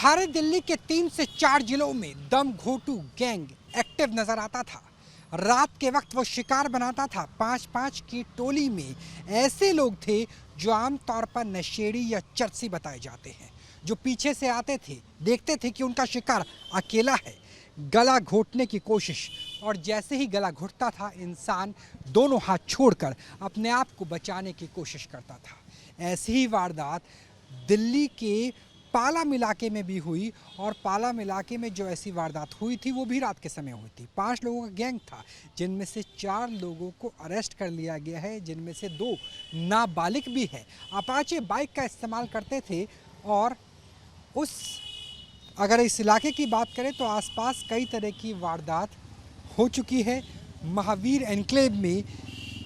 भारत दिल्ली के 3 से 4 जिलों में दम घोटू गैंग एक्टिव नजर आता था। रात के वक्त वो शिकार बनाता था। 5-5 की टोली में ऐसे लोग थे जो आमतौर पर नशेड़ी या चरसी बताए जाते हैं, जो पीछे से आते थे, देखते थे कि उनका शिकार अकेला है, गला घोटने की कोशिश, और जैसे ही गला घुटता था इंसान दोनों हाथ छोड़कर अपने आप को बचाने की कोशिश करता था। ऐसी ही वारदात दिल्ली के पालम इलाके में भी हुई, और पालम इलाके में जो ऐसी वारदात हुई थी वो भी रात के समय हुई थी। 5 लोगों का गैंग था, जिनमें से 4 लोगों को अरेस्ट कर लिया गया है, जिनमें से 2 नाबालिग भी है। अपाचे बाइक का इस्तेमाल करते थे, और अगर इस इलाके की बात करें तो आसपास कई तरह की वारदात हो चुकी है। महावीर एन्क्लेव में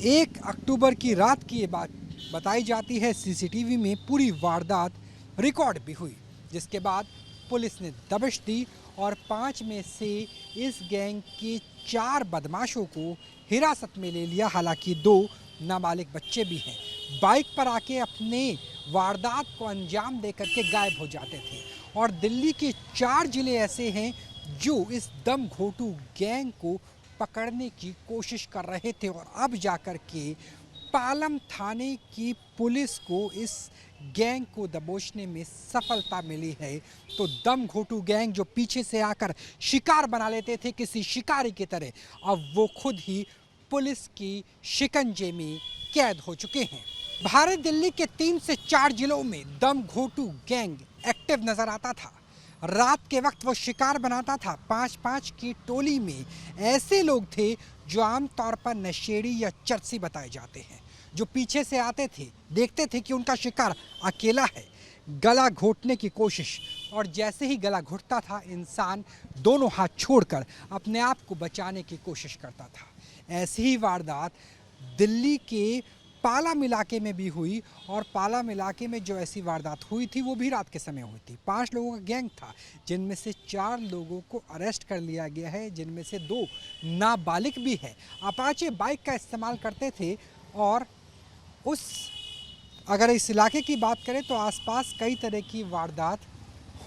1 अक्टूबर की रात की ये बात बताई जाती है। सीसीटीवी में पूरी वारदात रिकॉर्ड भी हुई, जिसके बाद पुलिस ने दबिश दी और 5 में से इस गैंग के 4 बदमाशों को हिरासत में ले लिया। हालांकि 2 नाबालिग बच्चे भी हैं। बाइक पर आके अपने वारदात को अंजाम देकर के गायब हो जाते थे। और दिल्ली के 4 जिले ऐसे हैं जो इस दम घोटू गैंग को पकड़ने की कोशिश कर रहे थे, और अब जाकर के पालम थाने की पुलिस को इस गैंग को दबोचने में सफलता मिली है। तो दम घोटू गैंग जो पीछे से आकर शिकार बना लेते थे किसी शिकारी की तरह, अब वो खुद ही पुलिस की शिकंजे में कैद हो चुके हैं। भारत दिल्ली के 3 से 4 जिलों में दम घोटू गैंग एक्टिव नजर आता था। रात के वक्त वो शिकार बनाता था। 5-5 की टोली में ऐसे लोग थे जो आमतौर पर नशेड़ी या चरसी बताए जाते हैं, जो पीछे से आते थे, देखते थे कि उनका शिकार अकेला है, गला घोटने की कोशिश, और जैसे ही गला घुटता था इंसान दोनों हाथ छोड़कर अपने आप को बचाने की कोशिश करता था। ऐसी ही वारदात दिल्ली के पालम इलाके में भी हुई, और पालम इलाके में जो ऐसी वारदात हुई थी वो भी रात के समय हुई थी। 5 लोगों का गैंग था, जिनमें से 4 लोगों को अरेस्ट कर लिया गया है, जिनमें से 2 नाबालिग भी है। अपाचे बाइक का इस्तेमाल करते थे, और अगर इस इलाके की बात करें तो आसपास कई तरह की वारदात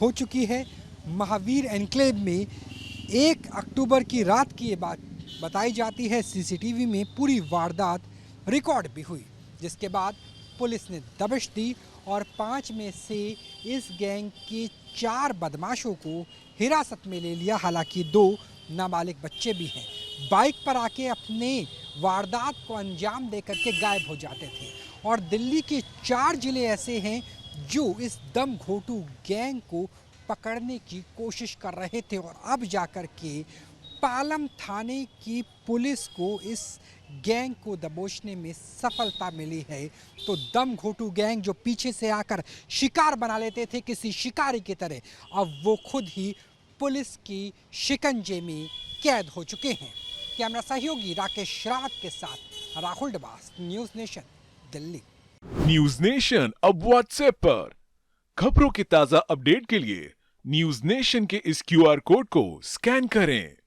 हो चुकी है। महावीर एन्क्लेव में 1 अक्टूबर की रात की ये बात बताई जाती है। सीसीटीवी में पूरी वारदात रिकॉर्ड भी हुई, जिसके बाद पुलिस ने दबिश दी और 5 में से इस गैंग के 4 बदमाशों को हिरासत में ले लिया। हालांकि 2 नाबालिग बच्चे भी हैं। बाइक पर आके अपने वारदात को अंजाम देकर के गायब हो जाते थे। और दिल्ली के 4 जिले ऐसे हैं जो इस दम घोटू गैंग को पकड़ने की कोशिश कर रहे थे, और अब जाकर के पालम थाने की पुलिस को इस गैंग को दबोचने में सफलता मिली है। तो दम घोटू गैंग जो पीछे से आकर शिकार बना लेते थे किसी शिकारी की तरह, अब वो खुद ही पुलिस की शिकंजे में कैद हो चुके हैं। कैमरा सहयोगी राकेश रावत के साथ Rahul Dabas, news nation, Delhi. News nation अब व्हाट्सएप पर खबरों की ताजा अपडेट के लिए न्यूज नेशन के इस क्यूआर कोड को स्कैन करें।